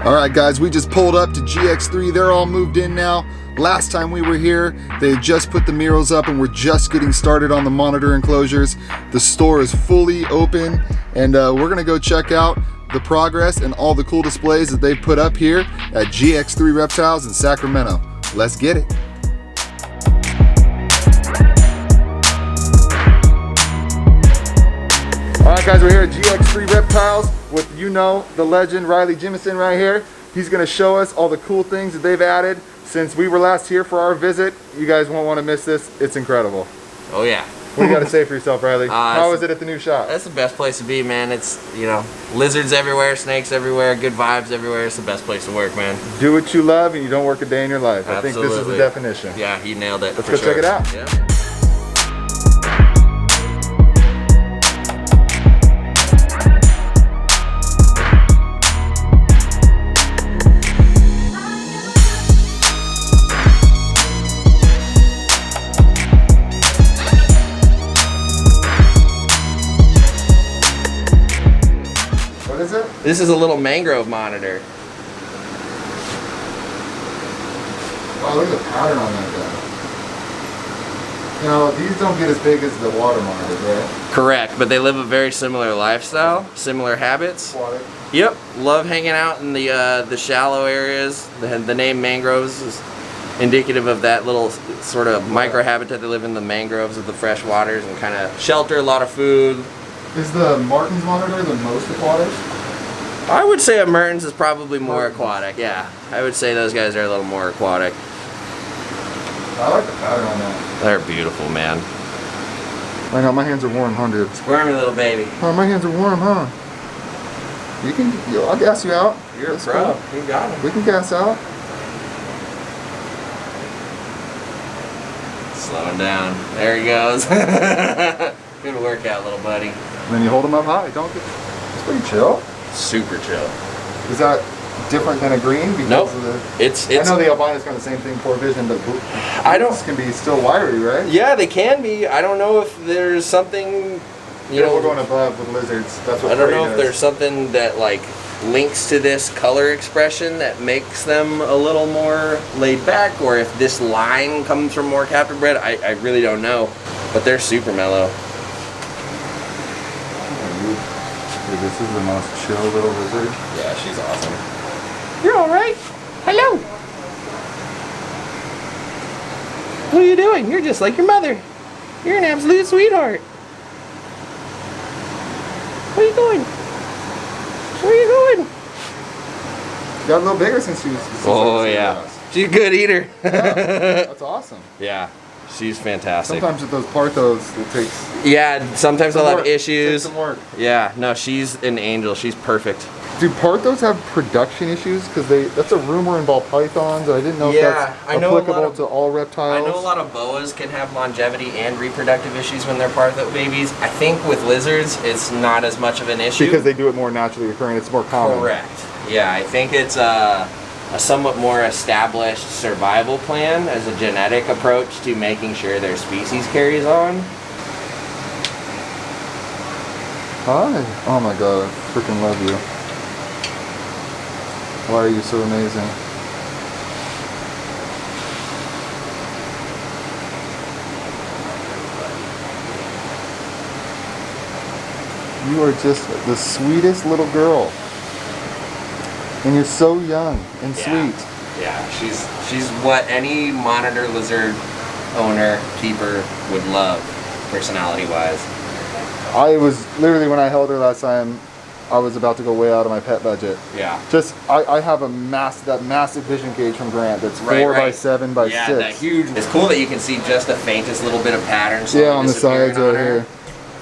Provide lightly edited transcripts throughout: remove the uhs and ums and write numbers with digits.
Alright guys, we just pulled up to GX3. They're all moved in now. Last time we were here, they had just put the murals up and we're just getting started on the monitor enclosures. The store is fully open and we're gonna go check out the progress and all the cool displays that they've put up here at GX3 Reptiles in Sacramento. Let's get it. Alright guys, we're here at GX3 Reptiles with, you know, the legend Riley Jemison right here. He's going to show us all the cool things that they've added since we were last here for our visit. You guys won't want to miss this. It's incredible. Oh yeah. What do you got to say for yourself, Riley? How is it at the new shop? That's the best place to be, man. It's, you know, lizards everywhere, snakes everywhere, good vibes everywhere. It's the best place to work, man. Do what you love and you don't work a day in your life. Absolutely. I think this is the definition. Yeah, you nailed it. Let's go check it out. Yeah. What is it? This is a little mangrove monitor. Wow, look at the pattern on that guy. Now, these don't get as big as the water monitors, right? Correct, but they live a very similar lifestyle, similar habits. Water. Yep, love hanging out in the shallow areas. The name mangroves is indicative of that little sort of microhabitat. They live in the mangroves of the fresh waters and kind of shelter a lot of food. Is the Martin's monitor the most aquatic? I would say a Mertens is probably more aquatic, yeah. I would say those guys are a little more aquatic. I like the pattern on that. They're beautiful, man. I know, my hands are warm, huh, dude? Squirmy little baby. Oh, my hands are warm, huh? You can, I'll gas you out. You're a pro. Cool. You got him. We can gas out. Slowing down. There he goes. Good workout, little buddy. And then you hold them up high. Don't get. It's pretty chill. Super chill. Is that different than a green? Because Nope. of the, It's. I know the albinos got the same thing, poor vision, but I don't. blues can be still wiry, right? Yeah, they can be. I don't know if there's something. You know, we're going above with lizards. That's what I don't know does. if there's something that like links to this color expression that makes them a little more laid back, or if this line comes from more captive bred. I really don't know, but they're super mellow. Dude, this is the most chill little lizard. Yeah, she's awesome. You're all right. Hello. What are you doing? You're just like your mother. You're an absolute sweetheart. Where are you going? Where are you going? Got a little bigger since she was. Oh yeah, she's a good eater. Yeah, that's awesome. Yeah, she's fantastic. Sometimes with those Parthos, it takes. Yeah, sometimes they'll have issues. Takes some work. Yeah, no, she's an angel. She's perfect. Do Parthos have production issues? Because that's a rumor in ball pythons. I didn't know if that's applicable to all reptiles. I know a lot of boas can have longevity and reproductive issues when they're Partho babies. I think with lizards, it's not as much of an issue. Because they do it more naturally occurring. It's more common. Correct. Yeah, I think it's a somewhat more established survival plan as a genetic approach to making sure their species carries on. Hi. Oh my god, I freaking love you. Why are you so amazing? You are just the sweetest little girl. And you're so young and sweet. Yeah, she's what any monitor lizard owner, keeper would love, personality-wise. I was literally, when I held her last time, I was about to go way out of my pet budget. Yeah. Just, I have that massive vision cage from Grant that's 4x7 by 6. Yeah, that huge. It's cool that you can see just the faintest little bit of pattern. Yeah, on the sides right here.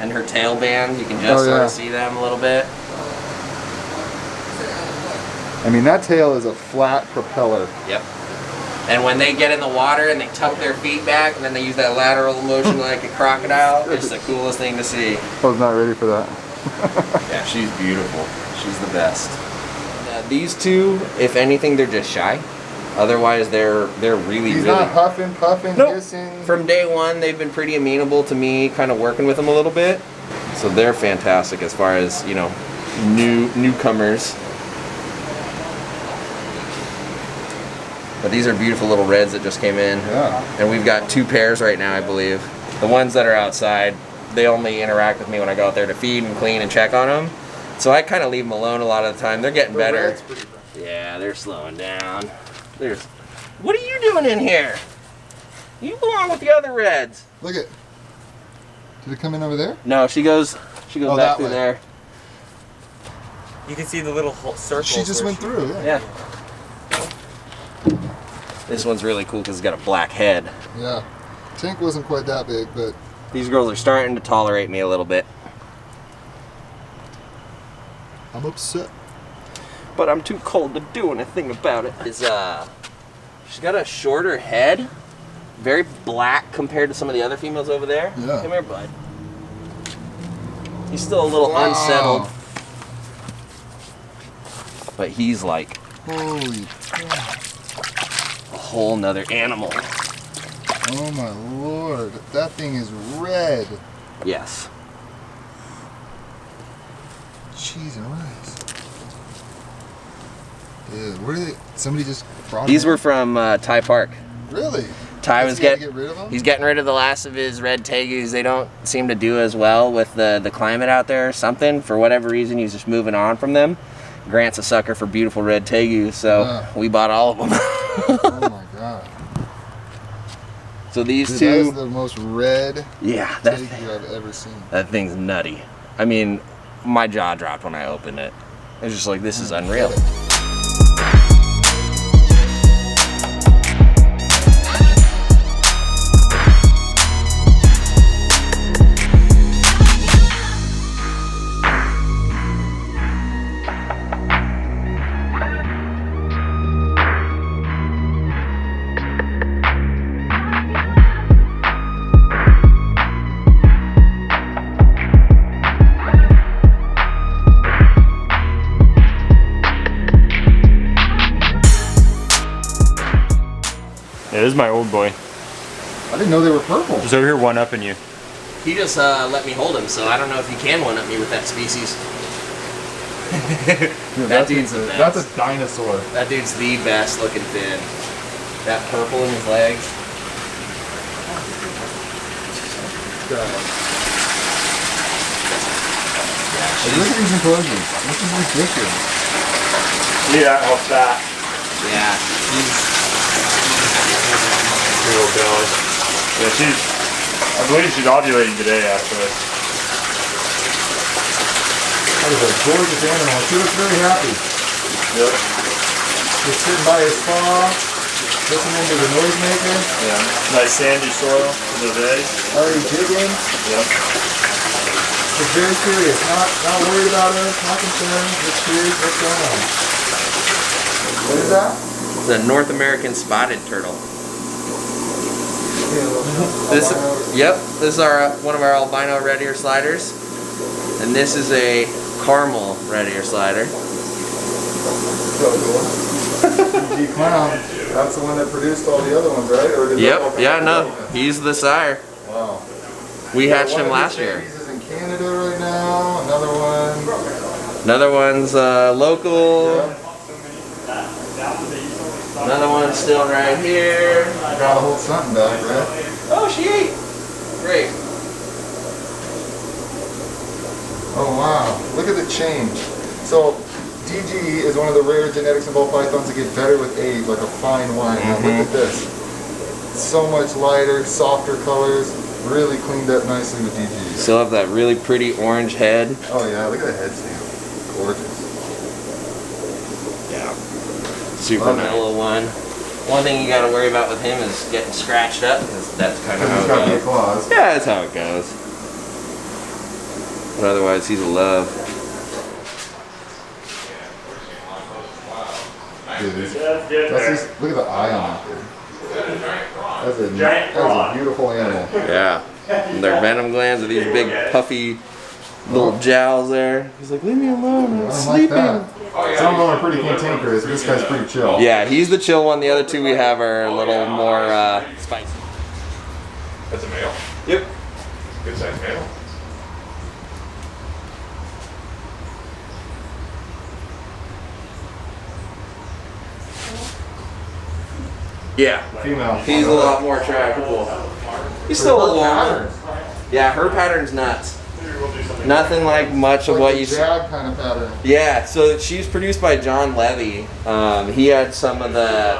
And her tail bands, you can just sort of see them a little bit. I mean, that tail is a flat propeller. Yep. And when they get in the water and they tuck their feet back and then they use that lateral motion like a crocodile, it's the coolest thing to see. I was not ready for that. Yeah, she's beautiful. She's the best. These two, if anything, they're just shy. Otherwise, they're really, He's not huffing, puffing, hissing. From day one, they've been pretty amenable to me kind of working with them a little bit. So they're fantastic as far as, you know, newcomers. But these are beautiful little reds that just came in. Yeah. And we've got 2 pairs right now, I believe. The ones that are outside, they only interact with me when I go out there to feed and clean and check on them. So I kind of leave them alone a lot of the time. They're getting better. Yeah, they're slowing down. What are you doing in here? You belong with the other reds. Look at. Did it come in over there? No, she goes back through there. You can see the little circle. She just went through. Yeah. This one's really cool because it's got a black head. Yeah. Tank wasn't quite that big, but These girls are starting to tolerate me a little bit. I'm upset. But I'm too cold to do anything about it. She's got a shorter head, very black compared to some of the other females over there. Yeah. Come here, bud. He's still a little unsettled, but he's like Holy crap. a whole nother animal. Oh my lord. That thing is red. Yes. Cheese and rice. Dude, where did they? Somebody just brought These them were from Ty Park. in? Really? Ty Does was he have to get rid of them? he's getting rid of the last of his red tegus. They don't seem to do as well with the climate out there or something. For whatever reason, he's just moving on from them. Grant's a sucker for beautiful red tegus, so we bought all of them. Oh my god. So these Dude, two, that is the most red yeah, tegu I've ever seen. that thing's nutty. I mean, my jaw dropped when I opened it. It was just like, this is unreal. Yeah, this is my old boy. I didn't know they were purple. He's over here one-upping you. He just let me hold him, so I don't know if he can one-up me with that species. Dude, That dude's the best. That's a dinosaur. That dude's the best looking fin. That purple in his legs. Look at these enclosures. This is ridiculous. Yeah, all fat. Yeah, Big old belly. Yeah, I believe she's ovulating today, actually. That is a gorgeous animal. She looks very happy. Yep. Just sitting by his paw, listening to the noisemaker. Yeah. Nice sandy soil for those eggs. Already digging. Yep. Just very curious. Not worried about us, not concerned. Just curious what's going on. What is that? it's a North American spotted turtle. This is one of our albino red ear sliders, and this is a caramel red ear slider. So cool. G Clown. That's the one that produced all the other ones, right? Or did they all come Yeah, from no, Canada? he's the sire. Wow. We hatched One him of last his year. babies is in Canada right now. Another one. Another one's local. Yeah. Another one's still right here. Gotta hold something back, right? Oh, she ate. Great. Oh wow, look at the change. So DG is one of the rare genetics in ball pythons that get better with age, like a fine wine. Now look at this. So much lighter, softer colors, really cleaned up nicely with DG. Still have that really pretty orange head. Oh yeah, look at the head stamp. Gorgeous. Yeah. Super Love it. mellow one. One thing you got to worry about with him is getting scratched up, because that's kind of He's how got it big goes. claws. Yeah, that's how it goes. But otherwise, he's a love. Dude, that's just, look at the eye on it. That's a beautiful animal. Yeah. And their venom glands are these big puffy little jowls there. He's like, leave me alone, I I'm don't like sleeping. that. Some of them are pretty cantankerous, but this guy's pretty chill. Yeah, he's the chill one. The other two we have are a little more spicy. That's a male. Yep. Good sized male. Yeah. Female. He's a lot more trackable. He's still a little long. Yeah, her pattern's nuts. Nothing like much of what you see. Jag kind of pattern. Yeah, so she's produced by John Levy. He had some of the,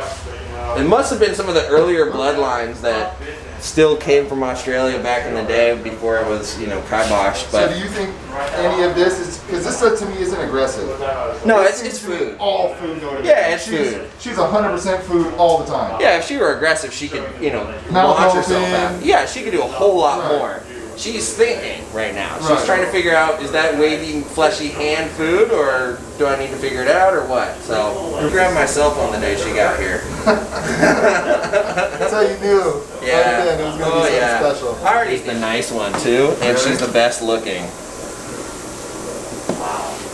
it must have been some of the earlier bloodlines that still came from Australia back in the day before it was, you know, kiboshed. So But do you think any of this is, because this to me isn't aggressive. no, This it's seems to be food. All food motivated. Yeah, it's she's, food. She's 100% food all the time. Yeah, if she were aggressive, she could, you know, Mouth launch herself open. out. Yeah, she could do a whole lot Right. more. She's thinking right now. She's Right. trying to figure out, is that wavy, fleshy hand food, or do I need to figure it out, or what? So I grabbed my cell phone the day she got here. That's how you knew. Yeah. Right then, it was going to be something special. Artie's the nice one too, and she's the best looking.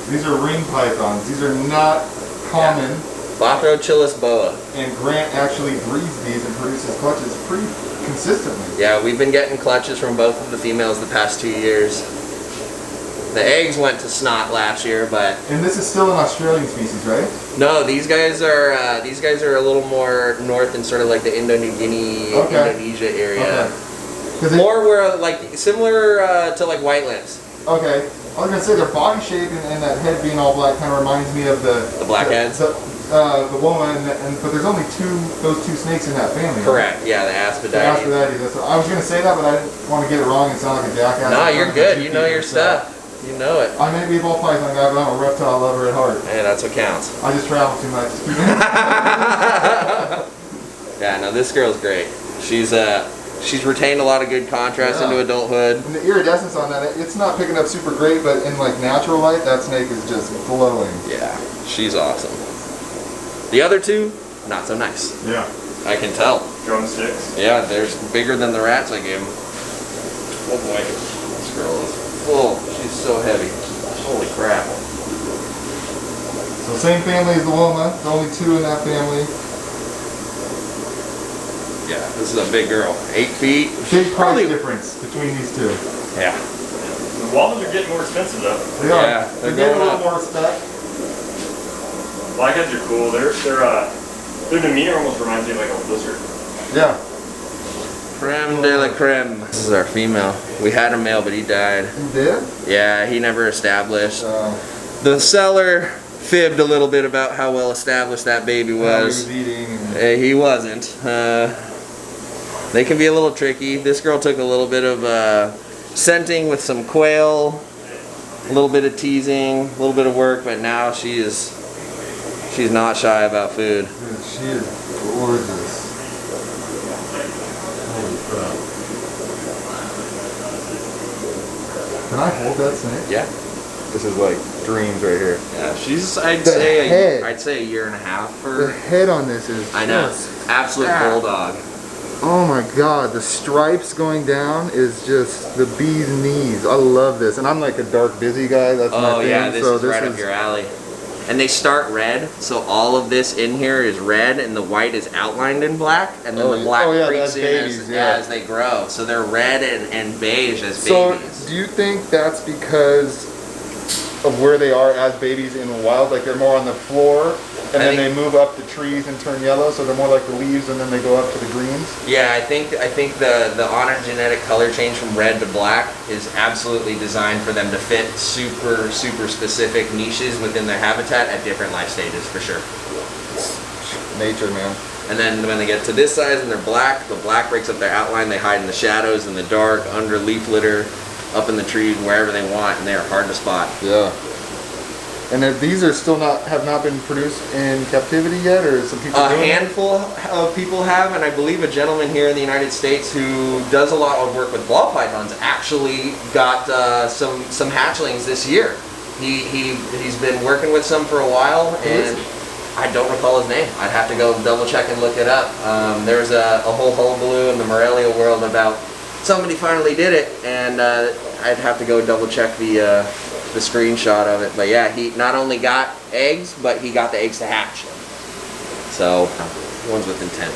These are ring pythons. These are not common. Bothrochilus boa. And Grant actually breeds these and produces clutches pretty consistently. Yeah, we've been getting clutches from both of the females the past 2 years. The eggs went to snot last year, but And this is still an Australian species, right? no, these guys are a little more north in sort of like the Indo-New-Guinea, Okay. Indonesia area. Okay. 'Cause More where like similar to like white lips. okay. I was gonna say their body shape and that head being all black kind of reminds me of the blackheads? The woman, but there's only those two snakes in that family. Correct. Yeah, the Right? Asphodite. I was gonna say that, but I didn't want to get it wrong and sound like a jackass. No, you're good. You know your stuff. You know it. I may be a ball python guy, but I'm a reptile lover at heart. Hey, that's what counts. I just travel too much. Yeah, no, this girl's great. She's retained a lot of good contrast into adulthood. And the iridescence on that, it's not picking up super great, but in like natural light, that snake is just glowing. Yeah, she's awesome. The other two, not so nice. Yeah. I can tell. Drumsticks. Yeah, they're bigger than the rats I gave him. Oh boy, this girl is full. She's so heavy. Holy crap. So same family as the Woma, there's only two in that family. Yeah, this is a big girl. 8 feet. Big price Probably- difference between these two. Yeah. The Walmans are getting more expensive though. They are. Yeah, they're they're getting a going little up. more respect. Blackheads are cool. Their demeanor almost reminds me of like a lizard. Yeah. Creme de la creme. This is our female. We had a male, but he died. You did? Yeah, he never established. Uh, The seller fibbed a little bit about how well established that baby He was. was eating. And, He wasn't. They can be a little tricky. This girl took a little bit of scenting with some quail, a little bit of teasing, a little bit of work, but now she's not shy about food. dude, she is gorgeous. Holy crap. Can I hold that snake? Yeah. This is like dreams right here. Yeah, she's I'd The say head. a year and a half The for. head on this is I know. just- Absolute bulldog. Oh my god, the stripes going down is just the bee's knees. I love this. And I'm like a dark busy guy, that's my Oh thing. yeah, this so is right up your alley. And they start red, so all of this in here is red, and the white is outlined in black, and then the black yeah, creeps that's in babies, as they grow. So they're red and beige as So babies. do you think that's because of where they are as babies in the wild? Like they're more on the floor and then they move up the trees and turn yellow, so they're more like the leaves and then they go up to the greens? Yeah, I think the honored genetic color change from red to black is absolutely designed for them to fit super specific niches within their habitat at different life stages for sure. Nature, man. And then when they get to this size and they're black, the black breaks up their outline, they hide in the shadows, in the dark, under leaf litter, up in the trees, wherever they want, and they are hard to spot. Yeah. And if these are still have not been produced in captivity yet, or some people A doing it? handful of people have, and I believe a gentleman here in the United States who does a lot of work with ball pythons actually got some hatchlings this year. He's been working with some for a while, and I don't recall his name. I'd have to go double check and look it up. There's a whole hullabaloo in the Morelia world about somebody finally did it, and I'd have to go double check the screenshot of it. But yeah, he not only got eggs, but he got the eggs to hatch. So, one's with intent.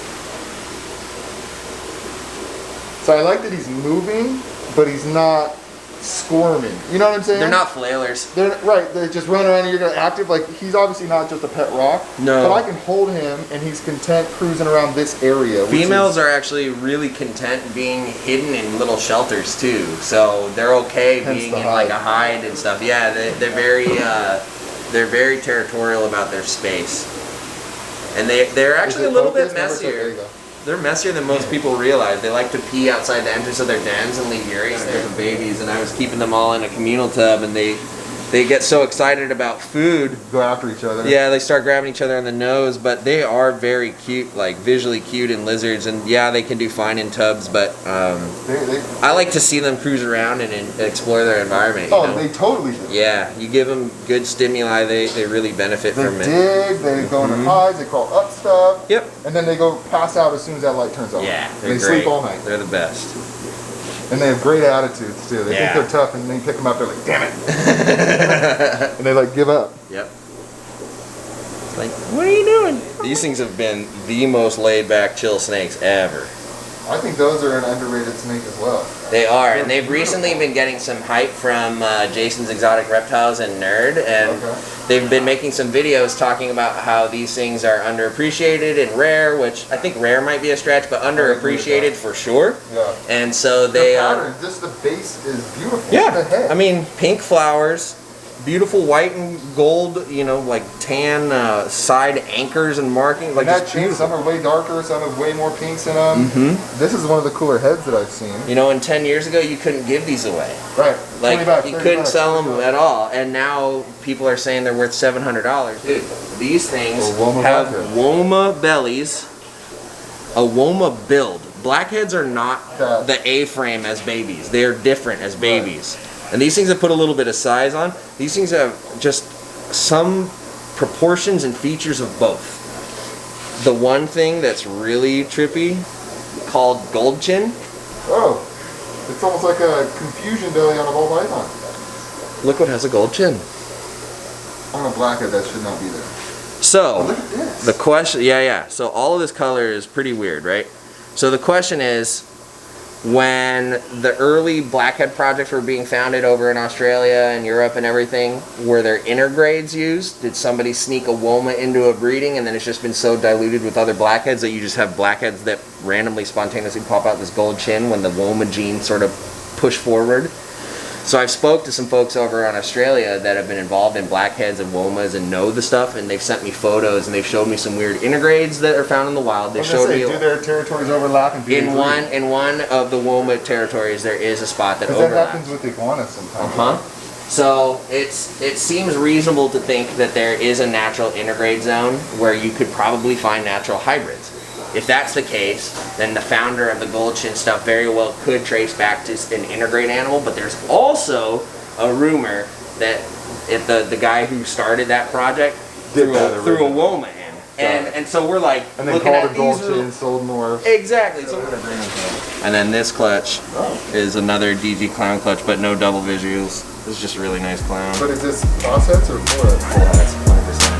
So I like that he's moving, but he's not squirming. You know what I'm saying? They're not flailers. They're right. They just run around and you're gonna active. Like he's obviously not just a pet rock. No. But I can hold him and he's content cruising around this area. Females are actually really content being hidden in little shelters too. So they're okay Hence being the in like hide. a hide and stuff. Yeah, they're very territorial about their space. And they're actually a little bit messier. They're messier than most people realize. They like to pee outside the entrance of their dens and leave Urix there for babies. And I was keeping them all in a communal tub, and they get so excited about food. Go after each other. Yeah, they start grabbing each other on the nose, but they are very cute, like visually cute in lizards. And yeah, they can do fine in tubs, but I like to see them cruise around and explore their environment. You know? They totally do. Yeah, you give them good stimuli, they really benefit They from it. dig, they go in their hides, they crawl up stuff. Yep. And then they go pass out as soon as that light turns off. Yeah, They they're sleep great. all night. They're the best. And they have great attitudes too. They Yeah. think they're tough and then you pick them up, they're like, damn it. And they like give up. Yep. It's like, what are you doing? These things have been the most laid back, chill snakes ever. I think those are an underrated snake as well. They are, and they've recently been getting some hype from Jason's Exotic Reptiles and Nerd, and they've been making some videos talking about how these things are underappreciated and rare, which I think rare might be a stretch, but underappreciated for sure. Yeah. And so they pattern, just the base is beautiful. yeah, What the heck? I mean, pink flowers, beautiful white and gold, you know, like tan side anchors and markings. Like and that it's changes. beautiful. Some are way darker, some have way more pinks in them. This is one of the cooler heads that I've seen. You know, and 10 years ago, you couldn't give these away. Right. Like, 20 bucks, you 30 couldn't bucks, sell 30 them bucks. at all. And now people are saying they're worth $700. Dude, these things Or Woma have blackheads. Woma bellies, a Woma build. Blackheads are not That- the A-frame as babies. They're different as babies. And these things have put a little bit of size on. These things have just some proportions and features of both. The one thing that's really trippy, called gold chin. Oh, it's almost like a confusion belly on a ball python. Look what has a gold chin. On a blackhead, that should not be there. So, Look at this. the question, yeah. So all of this color is pretty weird, right? So the question is, when the early blackhead projects were being founded over in Australia and Europe and everything, were there intergrades used? Did somebody sneak a Woma into a breeding and then it's just been so diluted with other blackheads that you just have blackheads that randomly, spontaneously pop out this gold chin when the Woma gene sort of push forward? So I've spoke to some folks over in Australia that have been involved in blackheads and Womas and know the stuff, and they've sent me photos and they've showed me some weird intergrades that are found in the wild. They showed me do their territories overlap and do in one of the Woma territories there is a spot that Because that overlaps. happens with iguanas sometimes. So it seems reasonable to think that there is a natural intergrade zone where you could probably find natural hybrids. If that's the case, then the founder of the gold chin stuff very well could trace back to an intergrade animal, but there's also a rumor that if the guy who started that project threw a Woma in. And so we're like And then looking called at it gold these chin, sold more. exactly. So and then this clutch is another DG clown clutch, but no double visuals. This is just a really nice clown. But is this cross heads or full heads? Full heads, 100%.